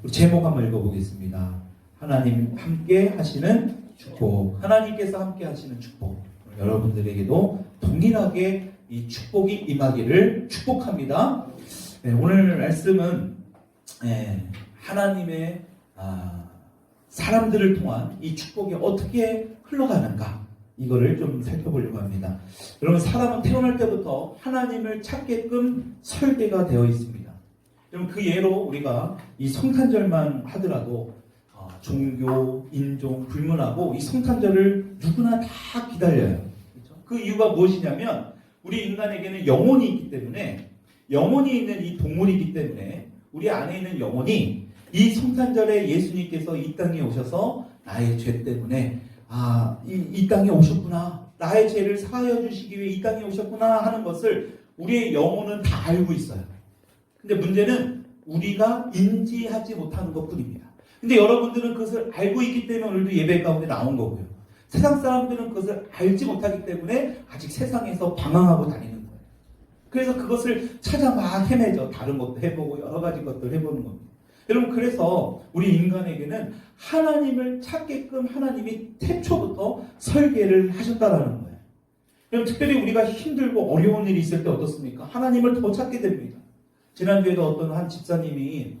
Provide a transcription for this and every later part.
우리 제목 한번 읽어보겠습니다. 하나님 함께 하시는 축복. 하나님께서 함께 하시는 축복. 여러분들에게도 동일하게 이 축복이 임하기를 축복합니다. 네, 오늘 말씀은 하나님의 사람들을 통한 이 축복이 어떻게 흘러가는가, 이거를 좀 살펴보려고 합니다. 여러분, 사람은 태어날 때부터 하나님을 찾게끔 설계가 되어 있습니다. 여러분, 그 예로 우리가 이 성탄절만 하더라도 종교, 인종 불문하고 이 성탄절을 누구나 다 기다려요. 그렇죠? 그 이유가 무엇이냐면 우리 인간에게는 영혼이 있기 때문에, 영혼이 있는 이 동물이기 때문에 우리 안에 있는 영혼이 이 성탄절에 예수님께서 이 땅에 오셔서 나의 죄 때문에 이 땅에 오셨구나, 나의 죄를 사하여 주시기 위해 이 땅에 오셨구나 하는 것을 우리의 영혼은 다 알고 있어요. 근데 문제는 우리가 인지하지 못하는 것뿐입니다. 근데 여러분들은 그것을 알고 있기 때문에 오늘도 예배 가운데 나온 거고요. 세상 사람들은 그것을 알지 못하기 때문에 아직 세상에서 방황하고 다니는 거예요. 그래서 그것을 찾아 막 헤매죠. 다른 것도 해보고 여러 가지 것들 해보는 겁니다. 여러분, 그래서 우리 인간에게는 하나님을 찾게끔 하나님이 태초부터 설계를 하셨다라는 거예요. 여러분, 특별히 우리가 힘들고 어려운 일이 있을 때 어떻습니까? 하나님을 더 찾게 됩니다. 지난주에도 어떤 한 집사님이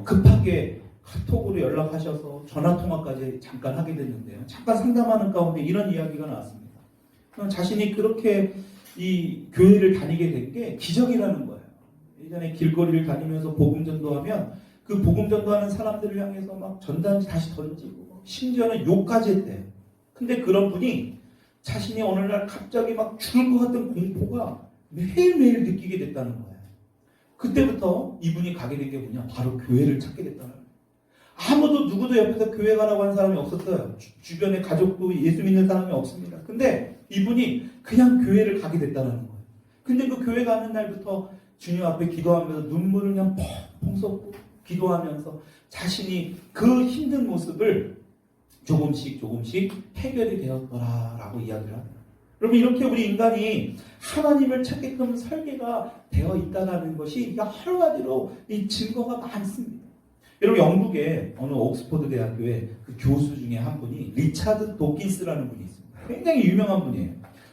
급하게 카톡으로 연락하셔서 전화통화까지 잠깐 하게 됐는데요. 잠깐 상담하는 가운데 이런 이야기가 나왔습니다. 자신이 그렇게 이 교회를 다니게 된 게 기적이라는 거예요. 예전에 길거리를 다니면서 복음 전도하면 그 복음 전도하는 사람들을 향해서 막 전단지 다시 던지고 심지어는 욕까지 했대요. 근데 그런 분이 자신이 어느 날 갑자기 막 죽을 것 같은 공포가 매일매일 느끼게 됐다는 거예요. 그때부터 이분이 가게 된 게 뭐냐? 바로 교회를 찾게 됐다는 거예요. 아무도 누구도 옆에서 교회 가라고 하는 사람이 없었어요. 주변에 가족도 예수 믿는 사람이 없습니다. 근데 이분이 그냥 교회를 가게 됐다는 거예요. 근데 그 교회 가는 날부터 주님 앞에 기도하면서 눈물을 그냥 펑펑 쏟고 기도하면서 자신이 그 힘든 모습을 조금씩 해결이 되었더라라고 이야기를 합니다. 여러분, 이렇게 우리 인간이 하나님을 찾게끔 설계가 되어 있다는 것이 여러 가지로 이 증거가 많습니다. 여러분, 영국의 어느 옥스퍼드 대학교의 그 교수 중에 한 분이 리차드 도킨스라는 분이 있습니다. 굉장히 유명한 분이에요.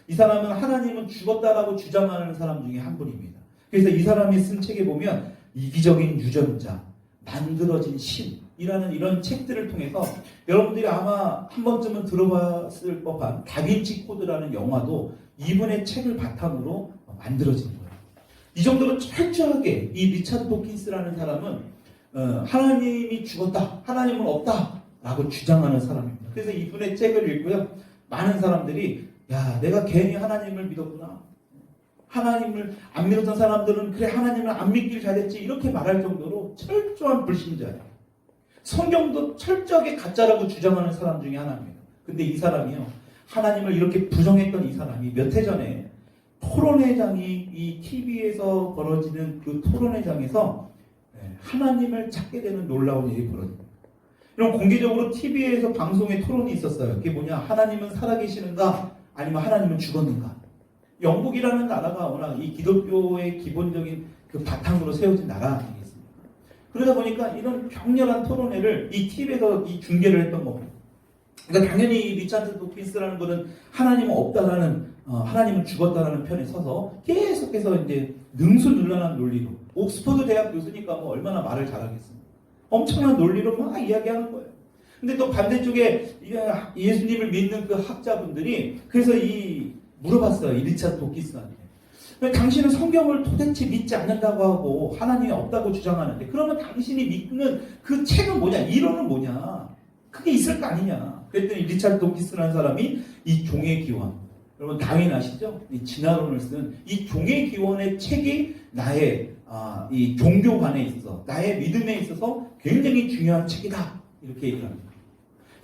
이 사람은 하나님은 죽었다라고 주장하는 사람 중에 한 분입니다. 그래서 이 사람이 쓴 책에 보면 이기적인 유전자, 만들어진 신이라는 이런 책들을 통해서 여러분들이 아마 한 번쯤은 들어봤을 법한 다빈치 코드라는 영화도 이분의 책을 바탕으로 만들어진 거예요. 이 정도로 철저하게 이 리차드 도킨스라는 사람은 하나님이 죽었다, 하나님은 없다 라고 주장하는 사람입니다. 그래서 이분의 책을 읽고요, 많은 사람들이 내가 괜히 하나님을 믿었구나, 하나님을 안 믿었던 사람들은 그래 하나님을 안 믿길 잘했지, 이렇게 말할 정도로 철저한 불신자예요. 성경도 철저하게 가짜라고 주장하는 사람 중에 하나입니다. 근데 이 사람이요, 하나님을 이렇게 부정했던 이 사람이 몇 해 전에 토론회장이 이 TV에서 벌어지는 그 토론회장에서 하나님을 찾게 되는 놀라운 일이 벌어집니다. 이런 공개적으로 TV에서 방송에 토론이 있었어요. 그게 뭐냐? 하나님은 살아계시는가? 아니면 하나님은 죽었는가? 영국이라는 나라가 워낙 이 기독교의 기본적인 그 바탕으로 세워진 나라 아니겠습니까? 그러다 보니까 이런 격렬한 토론회를 이 TV에서 이 중계를 했던 겁니다. 그러니까 당연히 이 리차드 도킨스라는 분은 하나님은 없다라는, 하나님은 죽었다라는 편에 서서 계속해서 이제 능수능란한 논리로, 옥스퍼드 대학 교수니까 뭐 얼마나 말을 잘하겠습니까? 엄청난 논리로 막 이야기하는 거예요. 근데 또 반대쪽에 예수님을 믿는 그 학자분들이 그래서 물어봤어요. 이 리차드 도킨스한테. 당신은 성경을 도대체 믿지 않는다고 하고 하나님이 없다고 주장하는데, 그러면 당신이 믿는 그 책은 뭐냐? 이론은 뭐냐? 그게 있을 거 아니냐? 그랬더니 리차드 도킨스라는 사람이 이 종의 기원, 여러분 다윈 아시죠? 이 진화론을 쓴 이 종의 기원의 책이 나의 이 종교관에 있어서, 나의 믿음에 있어서 굉장히 중요한 책이다, 이렇게 얘기를 합니다.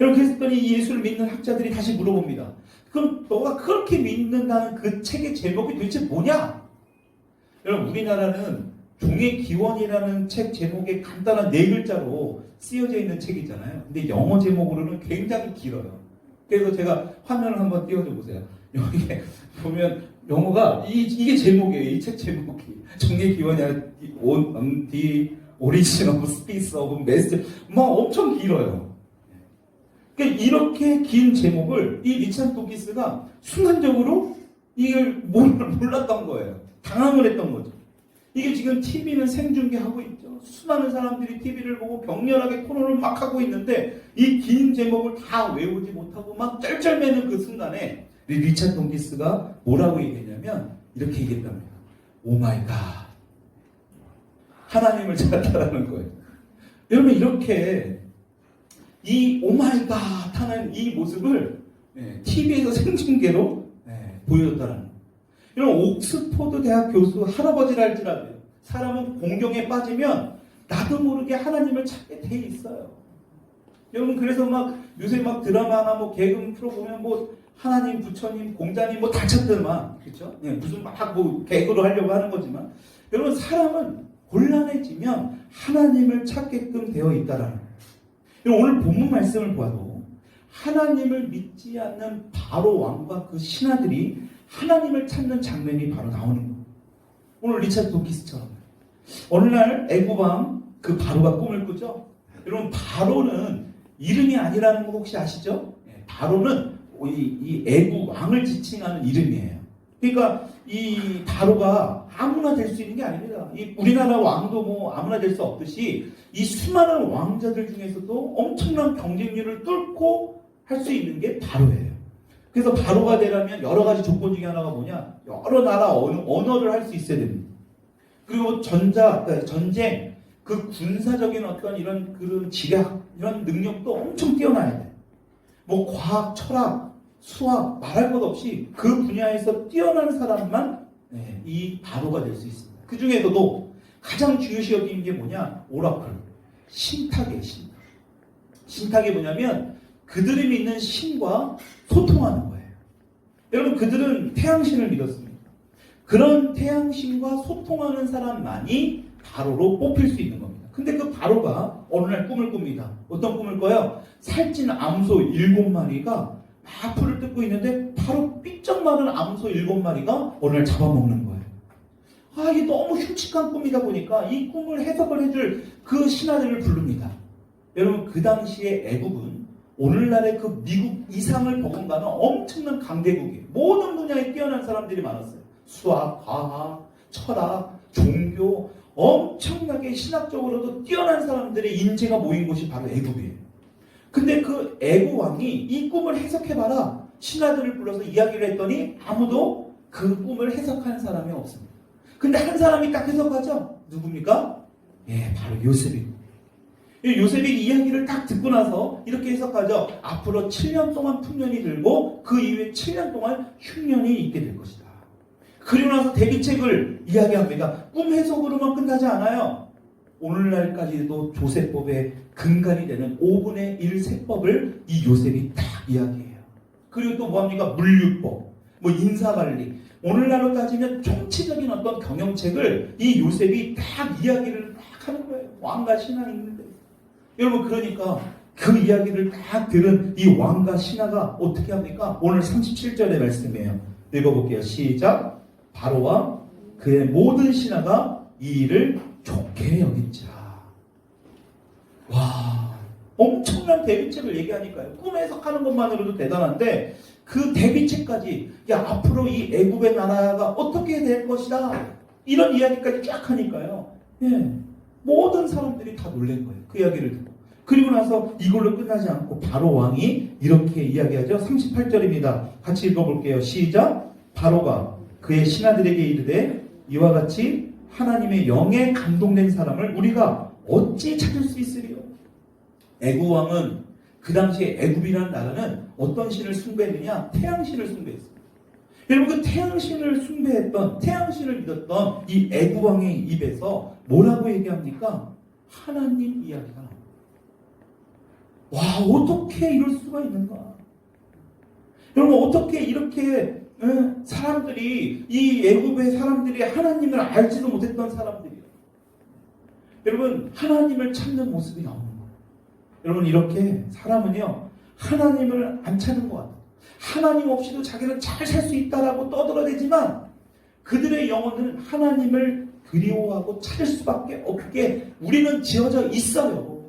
여러분, 그랬더니 예수를 믿는 학자들이 다시 물어봅니다. 그럼 너가 그렇게 믿는다는 그 책의 제목이 도대체 뭐냐? 여러분, 우리나라는 종의 기원이라는 책 제목에 간단한 4글자로 쓰여져 있는 책이잖아요. 근데 영어 제목으로는 굉장히 길어요. 그래서 제가 화면을 한번 띄워줘 보세요. 여기에 보면 영어가 이게 제목이에요. 이 책 제목이 종의 기원이 아니라 오리진 오브 스피스 오브 메시지 막 엄청 길어요. 그러니까 이렇게 긴 제목을 이 리차드 도키스가 순간적으로 이걸 몰랐던 거예요. 당황을 했던 거죠. 이게 지금 TV는 생중계하고 있죠. 수많은 사람들이 TV를 보고 격렬하게 토론을 막 하고 있는데 이 긴 제목을 다 외우지 못하고 막 쩔쩔매는 그 순간에 리차드 도키스가 뭐라고 얘기했냐면 이렇게 얘기했답니다. 오 마이 갓. 하나님을 찾았다라는 거예요. 여러분 이렇게 이 오 마이 갓 하는 이 모습을 TV에서 생중계로 보여줬다는 거예요. 이런 옥스포드 대학 교수 할아버지라 할지라도 사람은 공경에 빠지면 나도 모르게 하나님을 찾게 돼 있어요. 여러분 그래서 막 요새 막 드라마나 뭐 개그 프로 보면 뭐 하나님, 부처님, 공자님 뭐 다 찾더만 그렇죠? 무슨 막 뭐 개그로 하려고 하는 거지만 여러분 사람은 곤란해지면 하나님을 찾게끔 되어 있다라는 거예요. 여러분 오늘 본문 말씀을 보아도 하나님을 믿지 않는 바로 왕과 그 신하들이 하나님을 찾는 장면이 바로 나오는 거예요. 오늘 리차드 도키스처럼 어느 날 애굽왕 그 바로가 꿈을 꾸죠. 여러분 바로는 이름이 아니라는 거 혹시 아시죠? 바로는 이 애굽 왕을 지칭하는 이름이에요. 그러니까 이 바로가 아무나 될 수 있는 게 아닙니다. 이 우리나라 왕도 뭐 아무나 될 수 없듯이 이 수많은 왕자들 중에서도 엄청난 경쟁률을 뚫고 할 수 있는 게 바로예요. 그래서 바로가 되려면 여러 가지 조건 중에 하나가 뭐냐? 여러 나라 언어를 할 수 있어야 됩니다. 그리고 전쟁, 그 군사적인 어떤 이런 그런 지략, 이런 능력도 엄청 뛰어나야 돼. 뭐 과학, 철학, 수학 말할 것 없이 그 분야에서 뛰어난 사람만 이 바로가 될 수 있습니다. 그 중에서도 가장 중요시 여기는 게 뭐냐? 오라클, 신탁이에요. 신탁이 뭐냐면 그들이 믿는 신과 소통하는 거예요. 여러분 그들은 태양신을 믿었습니다. 그런 태양신과 소통하는 사람만이 바로로 뽑힐 수 있는 겁니다. 근데 그 바로가 어느 날 꿈을 꿉니다. 어떤 꿈을 꿔요? 살찐 암소 7마리가 막 풀을 뜯고 있는데 바로 삐쩍 마른 암소 7마리가 어느 날 잡아먹는 거예요. 이게 너무 흉측한 꿈이다 보니까 이 꿈을 해석을 해줄 그 신하들을 부릅니다. 여러분 그 당시에 애굽은 오늘날의 그 미국 이상을 버금가는 엄청난 강대국이에요. 모든 분야에 뛰어난 사람들이 많았어요. 수학, 과학, 철학, 종교, 엄청나게 신학적으로도 뛰어난 사람들의 인재가 모인 곳이 바로 애굽이에요. 근데 그 애굽 왕이 이 꿈을 해석해봐라. 신하들을 불러서 이야기를 했더니 아무도 그 꿈을 해석하는 사람이 없습니다. 근데 한 사람이 딱 해석하죠? 누굽니까? 바로 요셉입니다. 요셉이 이야기를 딱 듣고 나서 이렇게 해석하죠. 앞으로 7년 동안 풍년이 들고 그 이후에 7년 동안 흉년이 있게 될 것이다. 그리고 나서 대비책을 이야기합니다. 꿈 해석으로만 끝나지 않아요. 오늘날까지도 조세법의 근간이 되는 5분의 1 세법을 이 요셉이 딱 이야기해요. 그리고 또 뭐합니까? 물류법, 뭐 인사관리. 오늘날로 따지면 총체적인 어떤 경영책을 이 요셉이 딱 이야기를 딱 하는 거예요. 왕과 신하가 있는데. 여러분 그러니까 그 이야기를 딱 들은 이 왕과 신하가 어떻게 합니까? 오늘 37절의 말씀이에요. 읽어볼게요. 시작. 바로와 그의 모든 신하가 이 일을 좋게 여긴지라. 와, 엄청난 대비책을 얘기하니까요. 꿈 해석하는 것만으로도 대단한데 그 대비책까지 앞으로 이 애굽의 나라가 어떻게 될 것이다. 이런 이야기까지 쫙 하니까요. 모든 사람들이 다 놀란 거예요. 그 이야기를 듣고. 그리고 나서 이걸로 끝나지 않고 바로 왕이 이렇게 이야기하죠. 38절입니다. 같이 읽어볼게요. 시작. 바로가 그의 신하들에게 이르되 이와 같이 하나님의 영에 감동된 사람을 우리가 어찌 찾을 수 있으리요? 애굽 왕은 그 당시에 애굽이라는 나라는 어떤 신을 숭배했느냐? 태양신을 숭배했어요. 여러분 그 태양신을 숭배했던 태양신을 믿었던 이 애굽 왕의 입에서 뭐라고 얘기합니까? 하나님 이야기가 나옵니다. 와, 어떻게 이럴 수가 있는가? 여러분 어떻게 이렇게 사람들이 이 애굽의 사람들이 하나님을 알지도 못했던 사람들이에요. 여러분 하나님을 찾는 모습이 나오는 거예요. 여러분 이렇게 사람은요 하나님을 안 찾는 것 같아요. 하나님 없이도 자기는 잘 살 수 있다라고 떠들어대지만 그들의 영혼은 하나님을 그리워하고 찾을 수밖에 없게 우리는 지어져 있어요.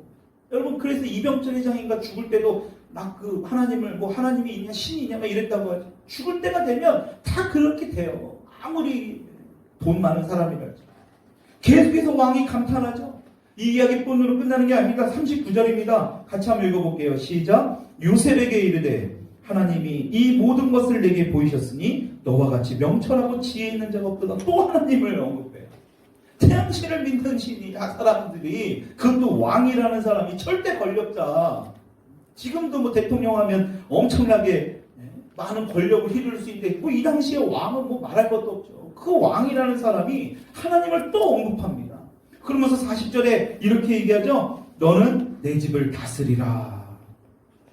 여러분, 그래서 이병철 회장인가 죽을 때도 막 그 하나님을 뭐 하나님이 있냐 신이 있냐 막 이랬다고 하죠. 죽을 때가 되면 다 그렇게 돼요. 아무리 돈 많은 사람이랄지. 계속해서 왕이 감탄하죠. 이 이야기 본으로 끝나는 게 아닙니다. 39절입니다. 같이 한번 읽어볼게요. 시작. 요셉에게 이르되 하나님이 이 모든 것을 내게 보이셨으니 너와 같이 명철하고 지혜 있는 자가 없도다. 또 하나님을 언급해요. 태양신을 믿는 신이 사람들이, 그것도 왕이라는 사람이 절대 권력자. 지금도 뭐 대통령 하면 엄청나게 많은 권력을 휘두를 수 있는데 뭐 이 당시에 왕은 뭐 말할 것도 없죠. 그 왕이라는 사람이 하나님을 또 언급합니다. 그러면서 40절에 이렇게 얘기하죠. 너는 내 집을 다스리라.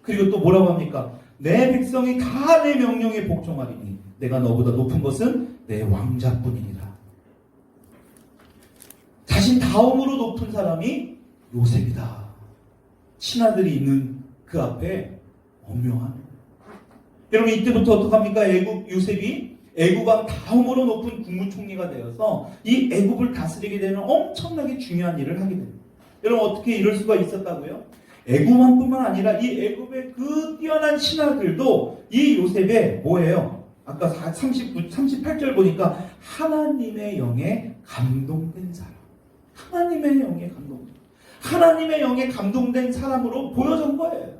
그리고 또 뭐라고 합니까? 내 백성이 다 내 명령에 복종하리니 내가 너보다 높은 것은 내 왕자뿐이니라. 자신 다음으로 높은 사람이 요셉이다. 신하들이 있는 그 앞에 엄명한. 여러분, 이때부터 어떡합니까? 요셉이 애국왕 다음으로 높은 국무총리가 되어서 이 애국을 다스리게 되는 엄청나게 중요한 일을 하게 됩니다. 여러분, 어떻게 이럴 수가 있었다고요? 애국왕뿐만 아니라 이 애국의 그 뛰어난 신하들도 이 요셉의 뭐예요? 아까 38절 보니까 하나님의 영에 감동된 사람. 하나님의 영에 감동된. 하나님의 영에 감동된 사람으로 보여준 거예요.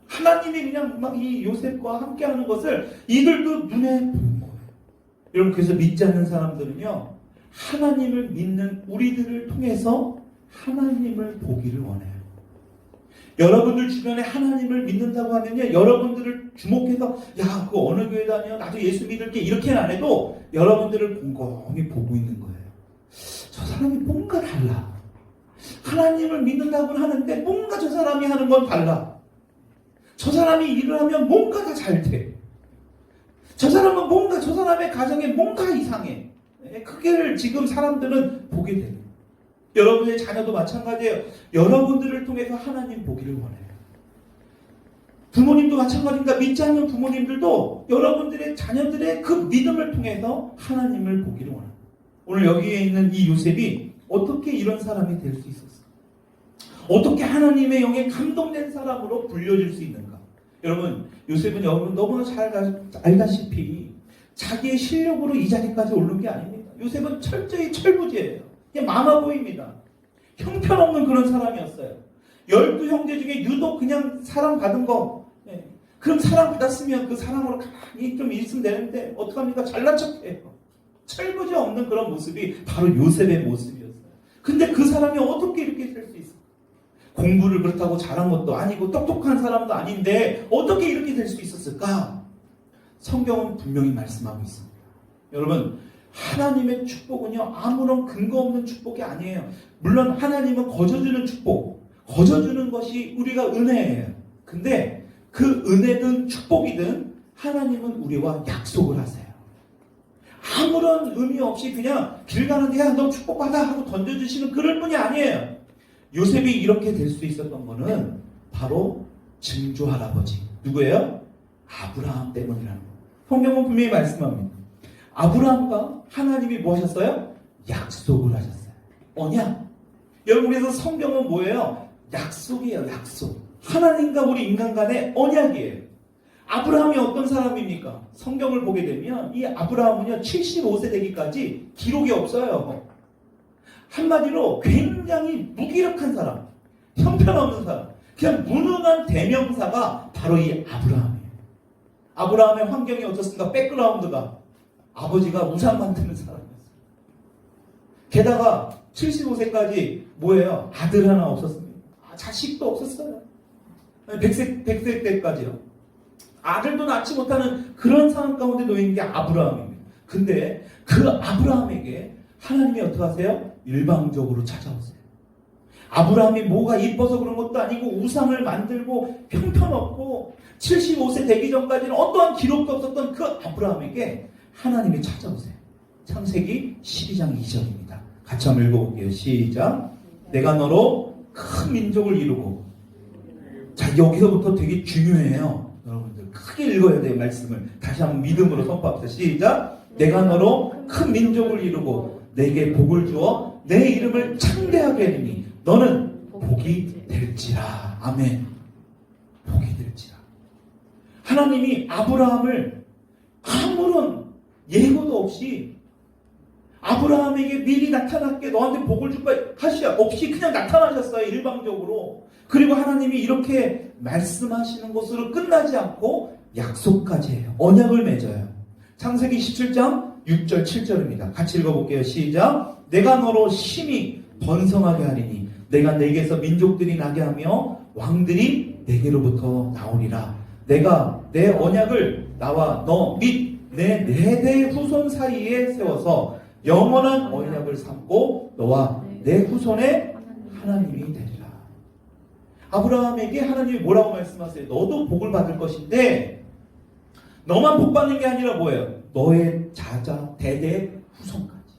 하나님이 그냥 막 이 요셉과 함께하는 것을 이들도 눈에 본 거예요. 여러분, 그래서 믿지 않는 사람들은요, 하나님을 믿는 우리들을 통해서 하나님을 보기를 원해요. 여러분들 주변에 하나님을 믿는다고 하면요, 여러분들을 주목해서 야, 그 어느 교회 다녀? 나도 예수 믿을게. 이렇게는 안 해도 여러분들을 곰곰이 보고 있는 거예요. 저 사람이 뭔가 달라. 하나님을 믿는다고는 하는데 뭔가 저 사람이 하는 건 달라. 저 사람이 일을 하면 뭔가 다 잘 돼. 저 사람은 뭔가, 저 사람의 가정에 뭔가 이상해. 그게 지금 사람들은 보게 돼요. 여러분의 자녀도 마찬가지예요. 여러분들을 통해서 하나님 보기를 원해요. 부모님도 마찬가지입니다. 믿지 않는 부모님들도 여러분들의 자녀들의 그 믿음을 통해서 하나님을 보기를 원해요. 오늘 여기에 있는 이 요셉이 어떻게 이런 사람이 될 수 있었어요? 어떻게 하나님의 영에 감동된 사람으로 불려질 수 있는가? 여러분, 요셉은 여러분 너무나 잘 알다시피 자기의 실력으로 이 자리까지 오른 게 아닙니다. 요셉은 철저히 철부지예요. 그냥 마마보이입니다. 형편없는 그런 사람이었어요. 12형제 중에 유독 그냥 사랑받은 거, 그럼 사랑받았으면 그 사랑으로 가만히 좀 있으면 되는데 어떡합니까? 잘난 척해요. 철부지 없는 그런 모습이 바로 요셉의 모습이었어요. 근데 그 사람이 어떻게 이렇게 될 수 있어요? 공부를 그렇다고 잘한 것도 아니고 똑똑한 사람도 아닌데 어떻게 이렇게 될 수 있었을까? 성경은 분명히 말씀하고 있습니다. 여러분, 하나님의 축복은요, 아무런 근거 없는 축복이 아니에요. 물론 하나님은 거저주는 축복, 거저주는 것이 우리가 은혜예요. 근데 그 은혜든 축복이든 하나님은 우리와 약속을 하세요. 아무런 의미 없이 그냥 길 가는데 야, 너 축복받아 하고 던져주시는 그럴 뿐이 아니에요. 요셉이 이렇게 될 수 있었던 거는 바로 증조 할아버지 누구예요? 아브라함 때문이라는 거예요. 성경은 분명히 말씀합니다. 아브라함과 하나님이 뭐 하셨어요? 약속을 하셨어요. 언약. 여러분, 그래서 성경은 뭐예요? 약속이에요. 약속. 하나님과 우리 인간 간의 언약이에요. 아브라함이 어떤 사람입니까? 성경을 보게 되면 이 아브라함은요, 75세 되기까지 기록이 없어요. 한마디로 굉장히 무기력한 사람, 형편없는 사람, 그냥 무능한 대명사가 바로 이 아브라함이에요. 아브라함의 환경이 어떻습니까? 백그라운드가 아버지가 우상 만드는 사람이었어요. 게다가 75세까지 뭐예요? 아들 하나 없었습니다. 자식도 없었어요. 100세 때까지요. 아들도 낳지 못하는 그런 상황 가운데 놓인 게 아브라함입니다. 근데 그 아브라함에게 하나님이 어떻게 하세요? 일방적으로 찾아오세요. 아브라함이 뭐가 이뻐서 그런 것도 아니고 우상을 만들고 형편없고 75세 되기 전까지는 어떠한 기록도 없었던 그 아브라함에게 하나님이 찾아오세요. 창세기 12장 2절입니다. 같이 한번 읽어볼게요. 시작. 내가 너로 큰 민족을 이루고. 자, 여기서부터 되게 중요해요. 여러분들 크게 읽어야 돼요. 말씀을 다시 한번 믿음으로 선포합시다. 시작. 내가 너로 큰 민족을 이루고 내게 복을 주어 내 이름을 창대하게 하리니 너는 복이 될지라. 아멘. 복이 될지라. 하나님이 아브라함을 아무런 예고도 없이 아브라함에게 미리 나타났게 너한테 복을 줄 거야 하시 없이 그냥 나타나셨어요. 일방적으로. 그리고 하나님이 이렇게 말씀하시는 것으로 끝나지 않고 약속까지 해요. 언약을 맺어요. 창세기 17장 6절 7절입니다. 같이 읽어볼게요. 시작. 내가 너로 심히 번성하게 하리니 내가 내게서 민족들이 나게 하며 왕들이 내게로부터 나오리라. 내가 내 언약을 나와 너 및 내 네 대 후손 사이에 세워서 영원한 언약을 삼고 너와 내 후손의 하나님이 되리라. 아브라함에게 하나님이 뭐라고 말씀하세요? 너도 복을 받을 것인데 너만 복 받는 게 아니라 뭐예요? 너의 자자 대대 후손까지.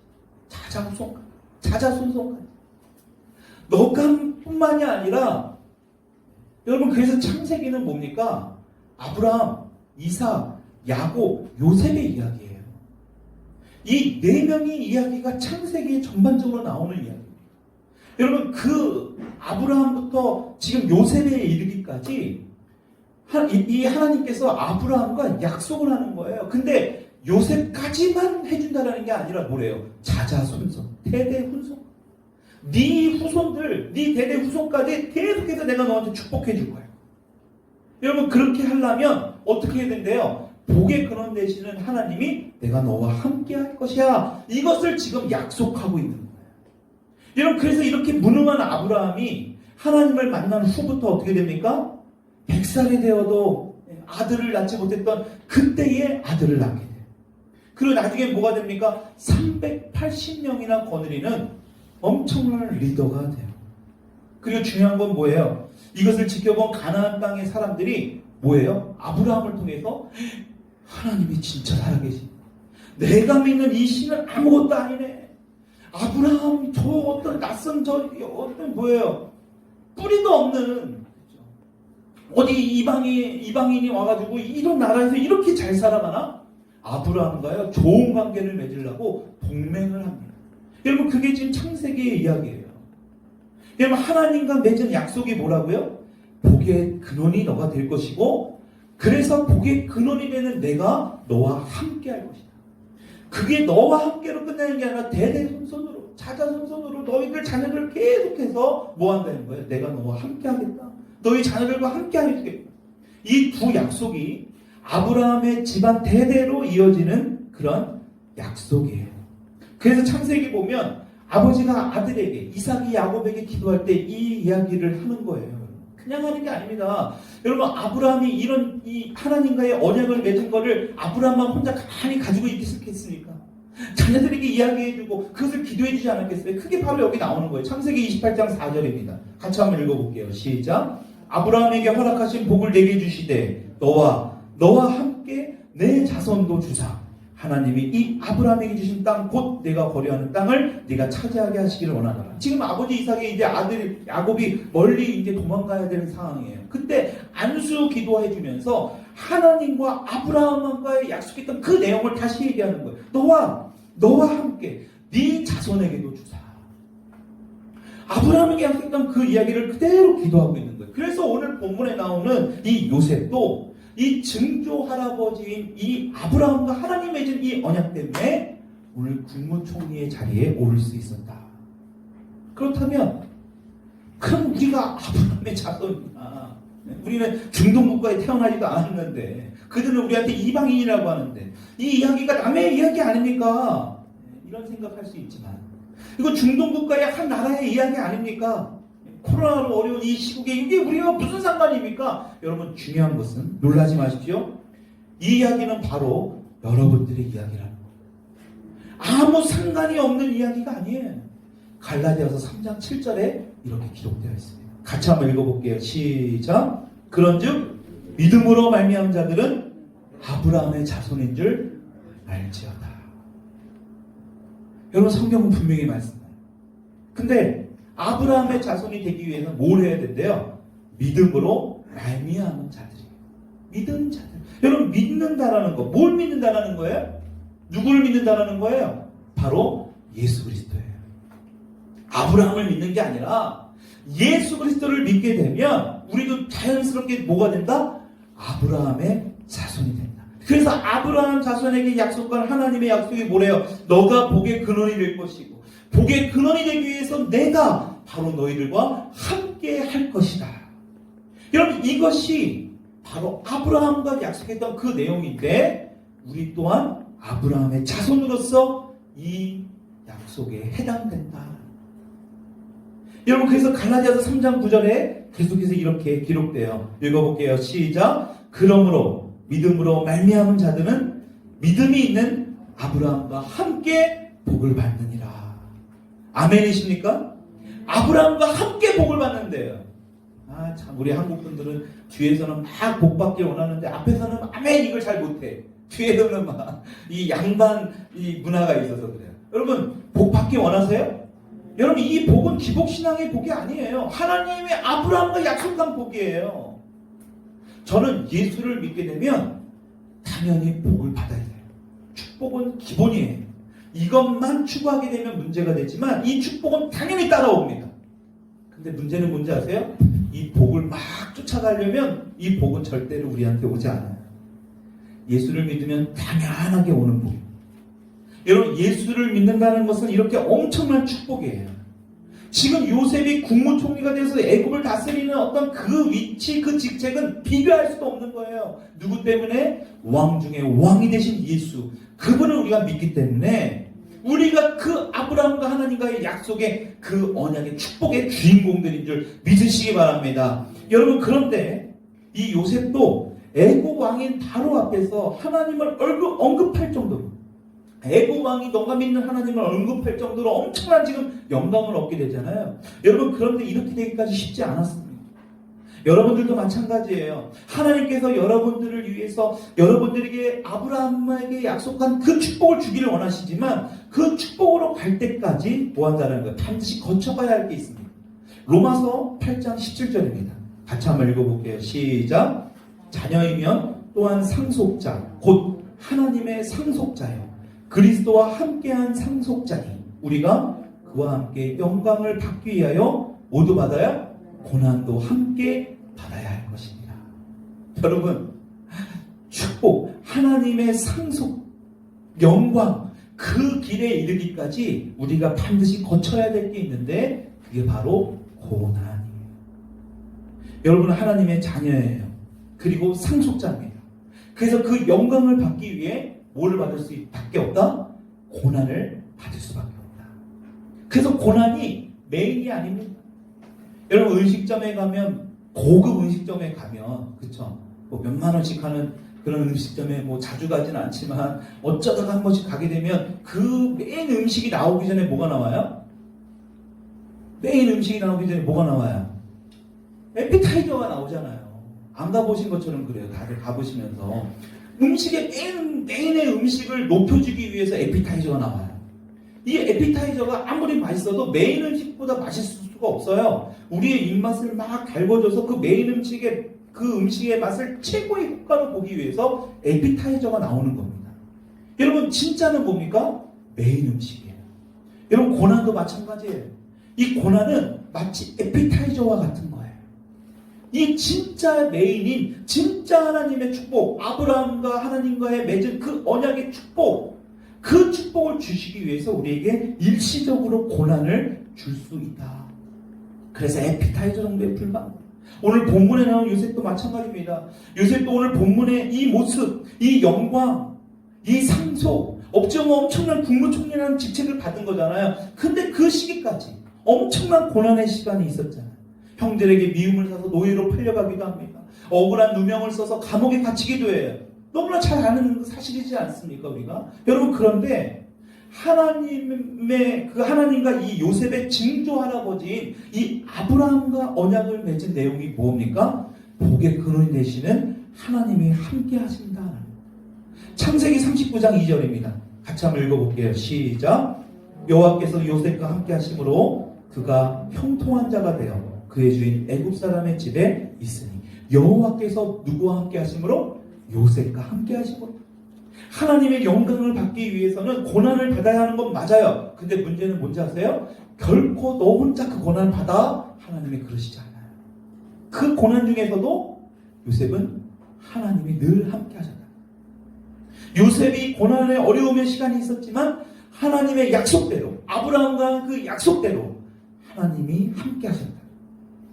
자자 후손까지. 자자 손손까지. 너뿐만이 아니라 여러분 그래서 창세기는 뭡니까? 아브라함, 이삭, 야곱, 요셉의 이야기예요. 이 네 명의 이야기가 창세기에 전반적으로 나오는 이야기입니다. 여러분 그 아브라함부터 지금 요셉에 이르기까지 이 하나님께서 아브라함과 약속을 하는 거예요. 근데 요셉까지만 해준다는 게 아니라 뭐래요? 자자손손, 대대훈손. 네 후손들, 네 대대 후손까지 계속해서 내가 너한테 축복해 줄 거예요. 여러분 그렇게 하려면 어떻게 해야 된대요? 복의 근원 되시는 하나님이 내가 너와 함께 할 것이야. 이것을 지금 약속하고 있는 거예요. 여러분 그래서 이렇게 무능한 아브라함이 하나님을 만난 후부터 어떻게 됩니까? 100살이 되어도 아들을 낳지 못했던 그때의 아들을 낳게 돼요. 그리고 나중에 뭐가 됩니까? 380명이나 거느리는 엄청난 리더가 돼요. 그리고 중요한 건 뭐예요? 이것을 지켜본 가나안 땅의 사람들이 뭐예요? 아브라함을 통해서 하나님이 진짜 살아계신 내가 믿는 이 신은 아무것도 아니네. 아브라함 저 어떤 낯선 저 어떤 뭐예요? 뿌리도 없는 어디 이방인이 와가지고 이런 나라에서 이렇게 잘 살아가나? 아브라함과요 좋은 관계를 맺으려고 동맹을 합니다. 여러분 그게 지금 창세기의 이야기예요. 여러분 하나님과 맺은 약속이 뭐라고요? 복의 근원이 너가 될 것이고 그래서 복의 근원이 되는 내가 너와 함께 할 것이다. 그게 너와 함께로 끝나는 게 아니라 대대손손으로 자자손손으로 너희들 자녀들 계속해서 뭐 한다는 거예요? 내가 너와 함께 하겠다. 너희 자녀들과 함께 해주겠다. 이 두 약속이 아브라함의 집안 대대로 이어지는 그런 약속이에요. 그래서 창세기 보면 아버지가 아들에게 이삭이 야곱에게 기도할 때 이 이야기를 하는 거예요. 그냥 하는 게 아닙니다. 여러분 아브라함이 이런 이 하나님과의 언약을 맺은 거를 아브라함만 혼자 가만히 가지고 있겠습니까? 자녀들에게 이야기해주고 그것을 기도해주지 않았겠어요? 그게 바로 여기 나오는 거예요. 창세기 28장 4절입니다. 같이 한번 읽어볼게요. 시작. 아브라함에게 허락하신 복을 내게 주시되 너와 함께 내 자손도 주사 하나님이 이 아브라함에게 주신 땅 곧 내가 거류하는 땅을 네가 차지하게 하시기를 원하노라. 지금 아버지 이삭의 이제 아들 야곱이 멀리 이제 도망가야 되는 상황이에요. 그때 안수 기도해주면서 하나님과 아브라함과의 약속했던 그 내용을 다시 얘기하는 거예요. 너와 함께 네 자손에게도 주사. 아브라함에게 약속했던 그 이야기를 그대로 기도하고 있는 거예요. 그래서 오늘 본문에 나오는 이 요셉도 이 증조 할아버지인 이 아브라함과 하나님 맺은 이 언약 때문에 오늘 국무총리의 자리에 오를 수 있었다. 그렇다면 그럼 우리가 아브라함의 자손이야. 우리는 중동 국가에 태어나지도 않았는데 그들은 우리한테 이방인이라고 하는데 이 이야기가 남의 이야기 아닙니까? 이런 생각할 수 있지만 이거 중동 국가의 한 나라의 이야기 아닙니까? 코로나로 어려운 이 시국에 이게 우리가 무슨 상관입니까? 여러분 중요한 것은 놀라지 마십시오. 이 이야기는 바로 여러분들의 이야기라는 거예요. 아무 상관이 없는 이야기가 아니에요. 갈라디아서 3장 7절에 이렇게 기록되어 있습니다. 같이 한번 읽어볼게요. 시작. 그런즉 믿음으로 말미암은 자들은 아브라함의 자손인 줄 알지어다. 여러분 성경은 분명히 말씀해요. 근데 아브라함의 자손이 되기 위해서는 뭘 해야 된대요? 믿음으로 말미암은 자들이에요. 믿은 자들. 여러분 믿는다라는 거, 뭘 믿는다라는 거예요? 누구를 믿는다라는 거예요? 바로 예수 그리스도예요. 아브라함을 믿는 게 아니라 예수 그리스도를 믿게 되면 우리도 자연스럽게 뭐가 된다? 아브라함의 자손이 된다. 그래서 아브라함 자손에게 약속한 하나님의 약속이 뭐래요? 너가 복의 근원이 될 것이고 복의 근원이 되기 위해서 내가 바로 너희들과 함께 할 것이다. 여러분, 이것이 바로 아브라함과 약속했던 그 내용인데 우리 또한 아브라함의 자손으로서 이 약속에 해당된다. 여러분, 그래서 갈라디아서 3장 9절에 계속해서 이렇게 기록돼요. 읽어볼게요. 시작. 그러므로 믿음으로 말미암은 자들은 믿음이 있는 아브라함과 함께 복을 받느니라. 아멘이십니까? 아브라함과 함께 복을 받는데요. 참 우리 한국 분들은 뒤에서는 막 복 받길 원하는데 앞에서는 아멘 이걸 잘 못해. 뒤에서는 막 이 양반 이 문화가 있어서 그래요. 여러분, 복 받기 원하세요? 여러분, 이 복은 기복신앙의 복이 아니에요. 하나님의 아브라함과 약속한 복이에요. 저는 예수를 믿게 되면 당연히 복을 받아야 돼요. 축복은 기본이에요. 이것만 추구하게 되면 문제가 되지만 이 축복은 당연히 따라옵니다. 근데 문제는 뭔지 아세요? 이 복을 막 쫓아가려면 이 복은 절대로 우리한테 오지 않아요. 예수를 믿으면 당연하게 오는 복. 여러분, 예수를 믿는다는 것은 이렇게 엄청난 축복이에요. 지금 요셉이 국무총리가 돼서 애굽을 다스리는 어떤 그 위치, 그 직책은 비교할 수도 없는 거예요. 누구 때문에? 왕 중에 왕이 되신 예수. 그분을 우리가 믿기 때문에 우리가 그 아브라함과 하나님과의 약속의 그 언약의 축복의 주인공들인 줄 믿으시기 바랍니다. 여러분, 그런데 이 요셉도 애굽 왕인 바로 앞에서 하나님을 언급할 정도로, 애굽 왕이 너가 믿는 하나님을 언급할 정도로 엄청난 지금 영광을 얻게 되잖아요. 여러분, 그런데 이렇게 되기까지 쉽지 않았습니다. 여러분들도 마찬가지예요. 하나님께서 여러분들을 위해서 여러분들에게 아브라함에게 약속한 그 축복을 주기를 원하시지만 그 축복으로 갈 때까지 뭐 한다는 거예요? 반드시 거쳐가야 할 게 있습니다. 로마서 8장 17절입니다. 같이 한번 읽어볼게요. 시작. 자녀이면 또한 상속자, 곧 하나님의 상속자요, 그리스도와 함께한 상속자니 우리가 그와 함께 영광을 받기 위하여 모두 받아야 고난도 함께 받아야 할 것입니다. 여러분, 축복, 하나님의 상속, 영광, 그 길에 이르기까지 우리가 반드시 거쳐야 될 게 있는데 그게 바로 고난이에요. 여러분은 하나님의 자녀예요. 그리고 상속자입니다. 그래서 그 영광을 받기 위해 뭐를 받을 수밖에 없다? 고난을 받을 수밖에 없다. 그래서 고난이 메인이 아닙니다. 여러분, 음식점에 가면, 고급 음식점에 가면, 그쵸? 뭐 몇만 원씩 하는 그런 음식점에 뭐 자주 가진 않지만 어쩌다가 한 번씩 가게 되면 그 메인 음식이 나오기 전에 뭐가 나와요? 메인 음식이 나오기 전에 뭐가 나와요? 에피타이저가 나오잖아요. 안 가보신 것처럼 그래요. 다들 가보시면서. 음식의 메인의 음식을 높여주기 위해서 에피타이저가 나와요. 이 에피타이저가 아무리 맛있어도 메인 음식보다 맛있을 수가 없어요. 우리의 입맛을 막 달궈줘서 그 메인 음식의 그 음식의 맛을 최고의 효과로 보기 위해서 에피타이저가 나오는 겁니다. 여러분, 진짜는 뭡니까? 메인 음식이에요. 여러분, 고난도 마찬가지예요. 이 고난은 마치 에피타이저와 같은 거예요. 이 진짜 메인인 진짜 하나님의 축복, 아브라함과 하나님과의 맺은 그 언약의 축복, 그 축복을 주시기 위해서 우리에게 일시적으로 고난을 줄 수 있다. 그래서 에피타이저 정도의 불만. 오늘 본문에 나온 요셉도 마찬가지입니다. 요셉도 오늘 본문의 이 모습, 이 영광, 이 상속, 엄청난 국무총리라는 직책을 받은 거잖아요. 근데 그 시기까지 엄청난 고난의 시간이 있었잖아요. 형들에게 미움을 사서 노예로 팔려가기도 합니다. 억울한 누명을 써서 감옥에 갇히기도 해요. 너무나 잘 아는 사실이지 않습니까, 우리가? 여러분, 그런데 하나님의 그 하나님과 이 요셉의 증조 할아버지인 이 아브라함과 언약을 맺은 내용이 뭡니까? 복의 근원이 되시는 하나님이 함께 하신다. 창세기 39장 2절입니다. 같이 한번 읽어볼게요. 시작. 여호와께서 요셉과 함께 하심으로 그가 형통한 자가 되어 그의 주인 애굽 사람의 집에 있으니. 여호와께서 누구와 함께 하심으로? 요셉과 함께 하심으로. 하나님의 영광을 받기 위해서는 고난을 받아야 하는 건 맞아요. 근데 문제는 뭔지 아세요? 결코 너 혼자 그 고난을 받아 하나님이 그러시지 않아요. 그 고난 중에서도 요셉은 하나님이 늘 함께 하셨다. 요셉이 고난의 어려움의 시간이 있었지만 하나님의 약속대로, 아브라함과 그 약속대로 하나님이 함께 하셨다.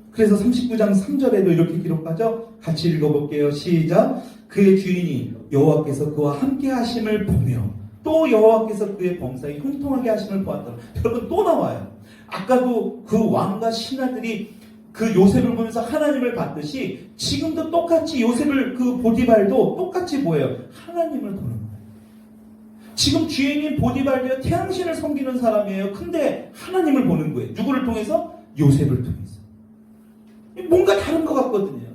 그래서 39장 3절에도 이렇게 기록하죠. 같이 읽어볼게요. 시작. 그의 주인이 여호와께서 그와 함께 하심을 보며 또 여호와께서 그의 범사에 형통하게 하심을 보았다. 여러분 또 나와요. 아까도 그 왕과 신하들이 그 요셉을 보면서 하나님을 봤듯이 지금도 똑같이 요셉을 그 보디발도 똑같이 뭐예요? 하나님을 보는 거예요. 지금 주인인 보디발도요 태양신을 섬기는 사람이에요. 근데 하나님을 보는 거예요. 누구를 통해서? 요셉을 통해서. 뭔가 다른 것 같거든요.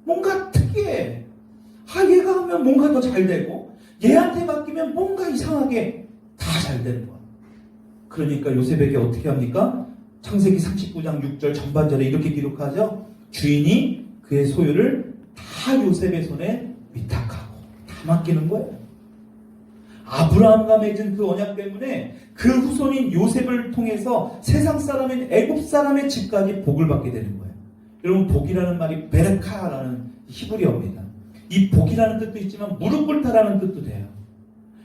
뭔가 특이해. 얘가 하면 뭔가 더 잘 되고 얘한테 맡기면 뭔가 이상하게 다 잘 되는 거야. 그러니까 요셉에게 어떻게 합니까? 창세기 39장 6절 전반절에 이렇게 기록하죠. 주인이 그의 소유를 다 요셉의 손에 위탁하고 다 맡기는 거예요. 아브라함과 맺은 그 언약 때문에 그 후손인 요셉을 통해서 세상 사람인 애굽 사람의 집까지 복을 받게 되는 거예요. 여러분 복이라는 말이 베레카라는 히브리어입니다. 이 복이라는 뜻도 있지만 무릎 꿇다라는 뜻도 돼요.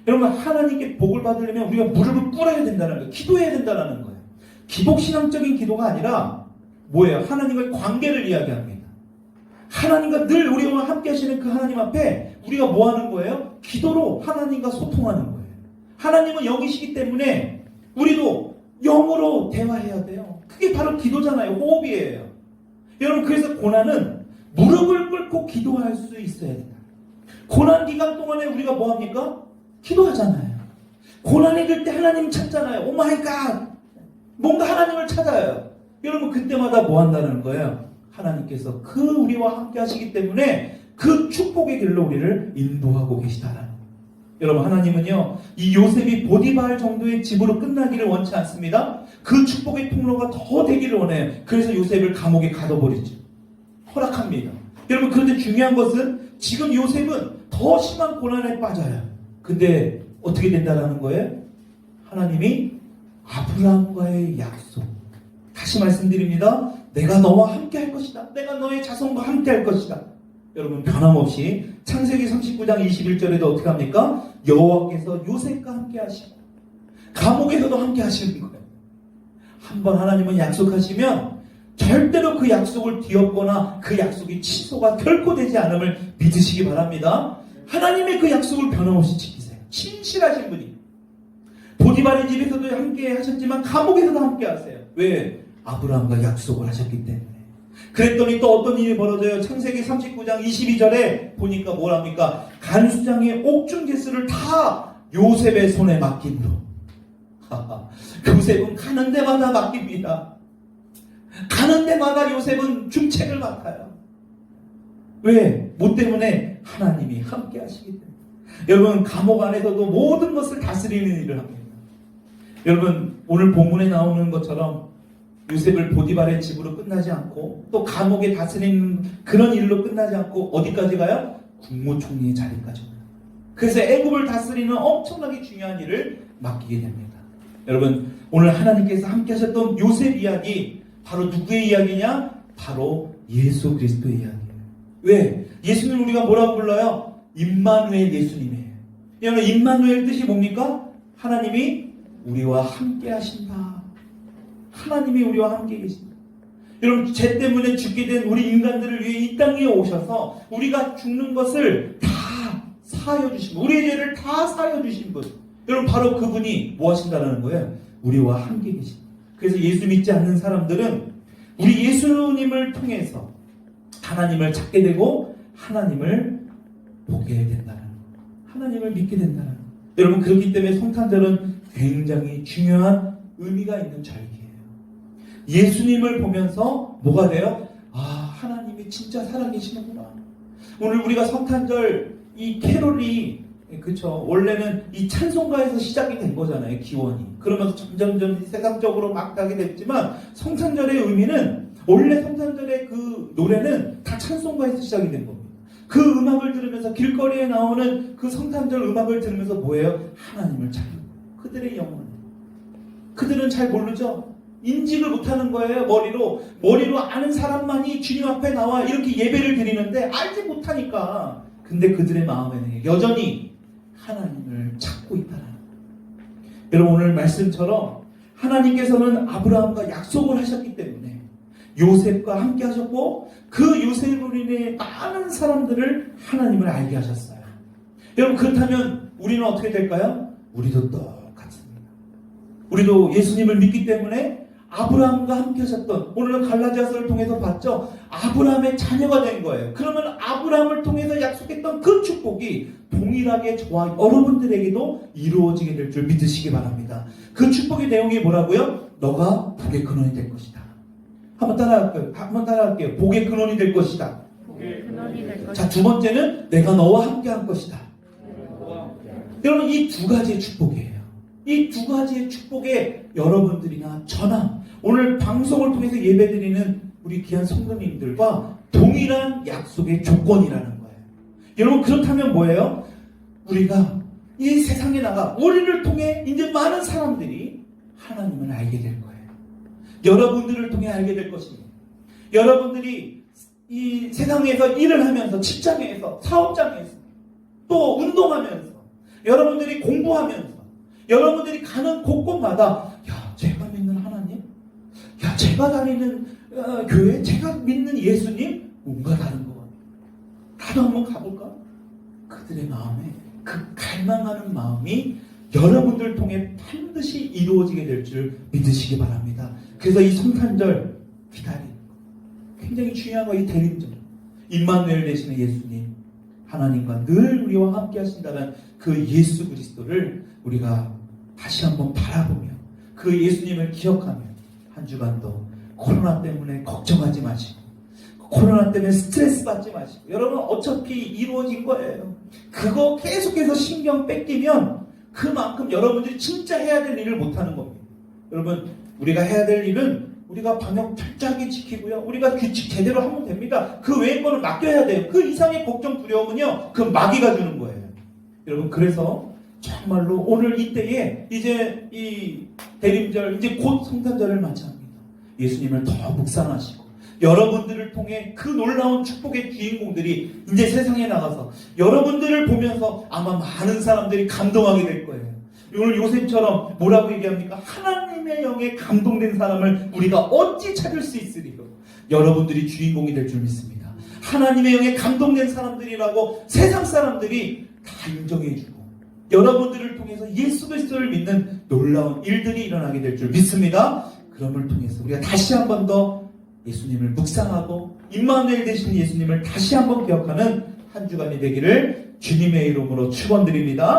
여러분 하나님께 복을 받으려면 우리가 무릎을 꿇어야 된다는 거예요. 기도해야 된다는 거예요. 기복신앙적인 기도가 아니라 뭐예요? 하나님과의 관계를 이야기합니다. 하나님과 늘 우리와 함께 하시는 그 하나님 앞에 우리가 뭐 하는 거예요? 기도로 하나님과 소통하는 거예요. 하나님은 영이시기 때문에 우리도 영으로 대화해야 돼요. 그게 바로 기도잖아요. 호흡이에요. 여러분 그래서 고난은 무릎을 꿇고 기도할 수 있어야 된다. 고난 기간 동안에 우리가 뭐 합니까? 기도하잖아요. 고난이 들 때 하나님 찾잖아요. 오 마이 갓! 뭔가 하나님을 찾아요. 여러분 그때마다 뭐 한다는 거예요? 하나님께서 그 우리와 함께 하시기 때문에 그 축복의 길로 우리를 인도하고 계시다라는 거예요. 여러분 하나님은요 이 요셉이 보디발 정도의 집으로 끝나기를 원치 않습니다. 그 축복의 통로가 더 되기를 원해요. 그래서 요셉을 감옥에 가둬버리죠. 허락합니다. 여러분 그런데 중요한 것은 지금 요셉은 더 심한 고난에 빠져요. 근데 어떻게 된다는 거예요? 하나님이 아브라함과의 약속. 다시 말씀드립니다. 내가 너와 함께 할 것이다. 내가 너의 자손과 함께 할 것이다. 여러분 변함없이 창세기 39장 21절에도 어떻게 합니까? 여호와께서 요셉과 함께 하시고 감옥에서도 함께 하시는 거예요. 한번 하나님은 약속하시면 절대로 그 약속을 뒤엎거나 그 약속이 취소가 결코 되지 않음을 믿으시기 바랍니다. 하나님의 그 약속을 변함없이 지키세요. 신실하신 분이. 보디발의 집에서도 함께 하셨지만 감옥에서도 함께 하세요. 왜? 아브라함과 약속을 하셨기 때문에. 그랬더니 또 어떤 일이 벌어져요? 창세기 39장 22절에 보니까 뭐랍니까? 간수장의 옥중개수를 다 요셉의 손에 맡김으로. 요셉은 가는 데마다 맡깁니다. 가는 데마다 요셉은 중책을 맡아요. 왜? 뭐 때문에? 하나님이 함께 하시기 때문에. 여러분 감옥 안에서도 모든 것을 다스리는 일을 합니다. 여러분 오늘 본문에 나오는 것처럼 요셉을 보디발의 집으로 끝나지 않고 또 감옥에 다스리는 그런 일로 끝나지 않고 어디까지 가요? 국무총리의 자리까지 가요. 그래서 애굽을 다스리는 엄청나게 중요한 일을 맡기게 됩니다. 여러분 오늘 하나님께서 함께 하셨던 요셉 이야기 바로 누구의 이야기냐? 바로 예수 그리스도의 이야기예요. 왜? 예수님 우리가 뭐라고 불러요? 임마누엘 예수님이에요. 여러분 임마누엘 뜻이 뭡니까? 하나님이 우리와 함께 하신다. 하나님이 우리와 함께 계신다. 여러분 죄 때문에 죽게 된 우리 인간들을 위해 이 땅에 오셔서 우리가 죽는 것을 다 사하여 주신 분, 우리의 죄를 다 사하여 주신 분. 여러분 바로 그분이 뭐 하신다는 거예요? 우리와 함께 계신다. 그래서 예수 믿지 않는 사람들은 우리 예수님을 통해서 하나님을 찾게 되고 하나님을 보게 된다는 것. 하나님을 믿게 된다는 것. 여러분 그렇기 때문에 성탄절은 굉장히 중요한 의미가 있는 절기예요. 예수님을 보면서 뭐가 돼요? 아 하나님이 진짜 살아계시는구나. 오늘 우리가 성탄절 이 캐롤이 그쵸 원래는 이 찬송가에서 시작이 된 거잖아요. 기원이. 그러면서 점점 세상적으로 막 가게 됐지만 성탄절의 의미는 원래 성탄절의 그 노래는 다 찬송가에서 시작이 된 겁니다. 그 음악을 들으면서 길거리에 나오는 그 성탄절 음악을 들으면서 뭐예요? 하나님을 찾고 그들의 영혼. 그들은 잘 모르죠. 인식을 못하는 거예요. 머리로 아는 사람만이 주님 앞에 나와 이렇게 예배를 드리는데 알지 못하니까. 근데 그들의 마음에는 여전히 하나님을 찾고 있다는 거예요. 여러분 오늘 말씀처럼 하나님께서는 아브라함과 약속을 하셨기 때문에 요셉과 함께 하셨고 그 요셉으로 인해 많은 사람들을 하나님을 알게 하셨어요. 여러분 그렇다면 우리는 어떻게 될까요? 우리도 똑같습니다. 우리도 예수님을 믿기 때문에 아브라함과 함께 하셨던, 오늘은 갈라디아서를 통해서 봤죠. 아브라함의 자녀가 된 거예요. 그러면 아브라함을 통해서 약속했던 그 축복이 동일하게 저와 여러분들에게도 이루어지게 될 줄 믿으시기 바랍니다. 그 축복의 내용이 뭐라고요? 너가 복의 근원이 될 것이다. 한번 따라할게요. 복의 근원이 될 것이다. 자, 두 번째는 내가 너와 함께 할 것이다. 여러분 이 두 가지의 축복이에요. 이 두 가지의 축복에 여러분들이나 저나 오늘 방송을 통해서 예배드리는 우리 귀한 성도님들과 동일한 약속의 조건이라는 거예요. 여러분 그렇다면 뭐예요? 우리가 이 세상에 나가 우리를 통해 이제 많은 사람들이 하나님을 알게 될 거예요. 여러분들을 통해 알게 될 것입니다. 여러분들이 이 세상에서 일을 하면서, 직장에서, 사업장에서, 또 운동하면서, 여러분들이 공부하면서, 여러분들이 가는 곳곳마다 야, 제가 믿는 하나님? 야, 제가 다니는 교회? 제가 믿는 예수님? 뭔가 다른 것 같아요. 나도 한번 가볼까? 그들의 마음에 그 갈망하는 마음이 여러분들 통해 반드시 이루어지게 될 줄 믿으시기 바랍니다. 그래서 이 성탄절 기다림, 굉장히 중요한 거 이 대림절, 임마누엘 되시는 예수님, 하나님과 늘 우리와 함께 하신다는 그 예수 그리스도를 우리가 다시 한번 바라보며 그 예수님을 기억하며 한 주간도 코로나 때문에 걱정하지 마시고, 코로나 때문에 스트레스 받지 마시고, 여러분 어차피 이루어진 거예요. 그거 계속해서 신경 뺏기면 그만큼 여러분들이 진짜 해야 될 일을 못하는 겁니다. 여러분 우리가 해야 될 일은 우리가 방역 철저하게 지키고요. 우리가 규칙 제대로 하면 됩니다. 그 외의 거는 맡겨야 돼요. 그 이상의 걱정 두려움은요, 그 마귀가 주는 거예요. 여러분 그래서 정말로 오늘 이때에 이제 이 대림절, 이제 곧 성탄절을 맞이합니다. 예수님을 더 묵상하시고 여러분들을 통해 그 놀라운 축복의 주인공들이 이제 세상에 나가서 여러분들을 보면서 아마 많은 사람들이 감동하게 될 거예요. 오늘 요셉처럼 뭐라고 얘기합니까? 하나님의 영에 감동된 사람을 우리가 어찌 찾을 수 있으리요? 여러분들이 주인공이 될 줄 믿습니다. 하나님의 영에 감동된 사람들이라고 세상 사람들이 다 인정해주고 여러분들을 통해서 예수 그리스도를 믿는 놀라운 일들이 일어나게 될 줄 믿습니다. 그럼을 통해서 우리가 다시 한 번 더 예수님을 묵상하고 임마누엘 되신 예수님을 다시 한번 기억하는 한 주간이 되기를 주님의 이름으로 축원드립니다.